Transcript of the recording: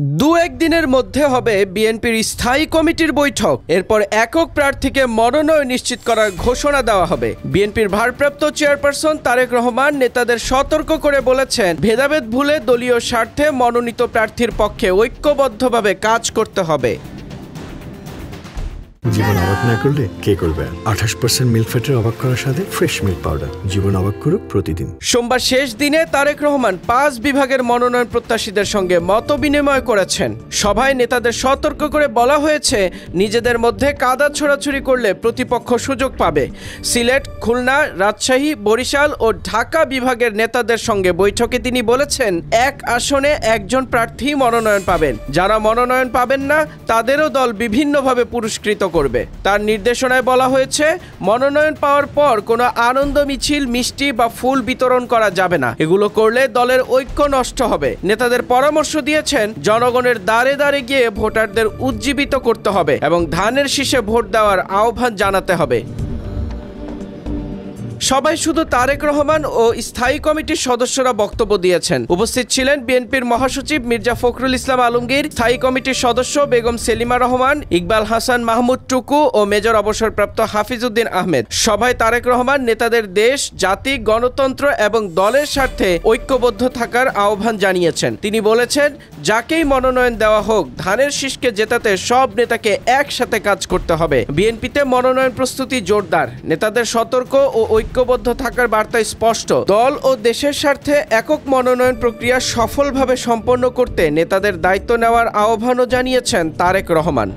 দু-এক দিনের মধ্যে হবে বিএনপির স্থায়ী কমিটির বৈঠক। এরপর একক প্রার্থীকে মনোনয়ন নিশ্চিত করার ঘোষণা দেওয়া হবে। বিএনপির ভারপ্রাপ্ত চেয়ারপারসন তারেক রহমান নেতাদের সতর্ক করে বলেছেন, ভেদাভেদ ভুলে দলীয় স্বার্থে মনোনীত প্রার্থীর পক্ষে ঐক্যবদ্ধভাবে কাজ করতে হবে। জীবন অবাক না করলে কে করবে? 28% মিল্ক ফ্যাটের অবাক করার সাথে ফ্রেশ মিল্ক পাউডার। জীবন অবাক করুক প্রতিদিন। সোমবার শেষ দিনে তারেক রহমান 5 বিভাগের মনোনয়ন প্রত্যাশীদের সঙ্গে মত বিনিময় করেছেন। সভায় নেতাদের সতর্ক করে বলা হয়েছে, নিজেদের মধ্যে কাদা ছোড়াছুড়ি করলে প্রতিপক্ষ সুযোগ পাবে। সিলেট, খুলনা, রাজশাহী, বরিশাল ও ঢাকা বিভাগের নেতাদের সঙ্গে বৈঠকে তিনি বলেছেন, এক আসনে একজন প্রার্থী মনোনয়ন পাবেন। যারা মনোনয়ন পাবেন না তাদেরও দল বিভিন্নভাবে পুরস্কৃত করবে। তার নির্দেশনায় বলা হয়েছে, মনোনয়ন পাওয়ার পর কোনো আনন্দ মিছিল, মিষ্টি বা ফুল বিতরণ করা যাবে না। এগুলো করলে দলের ঐক্য নষ্ট হবে। নেতাদের পরামর্শ দিয়েছেন, জনগণের দ্বারে দ্বারে গিয়ে ভোটারদের উজ্জীবিত করতে হবে এবং ধানের শীষে ভোট দেওয়ার আহ্বান জানাতে হবে। সবাই শুধু তারেক রহমান ও স্থায়ী কমিটির সদস্যরা বক্তব্য দিয়েছেন। উপস্থিত ছিলেন বিএনপির মহাসচিব মির্জা ফখরুল ইসলাম আলমগীর, স্থায়ী কমিটির সদস্য বেগম সেলিমা রহমান, ইকবাল হাসান মাহমুদ টুকু ও মেজর অবসরপ্রাপ্ত হাফিজউদ্দিন আহমেদ। সভায় তারেক রহমান নেতাদের দেশ, জাতি, গণতন্ত্র এবং দলের স্বার্থে ঐক্যবদ্ধ থাকার আহ্বান জানিয়েছেন। তিনি বলেছেন, যাকেই মনোনয়ন দেওয়া হোক, ধানের শীষকে জেতাতে সব নেতাকে একসাথে কাজ করতে হবে। বিএনপিতে মনোনয়ন প্রস্তুতি জোরদার। নেতাদের সতর্ক ও ঐক্যবদ্ধ থাকার বার্তা স্পষ্ট। দল ও দেশের স্বার্থে একক মনোনয়ন প্রক্রিয়া সফলভাবে সম্পন্ন করতে নেতাদের দায়িত্ব নেওয়ার আহ্বানও জানিয়েছেন তারেক রহমান।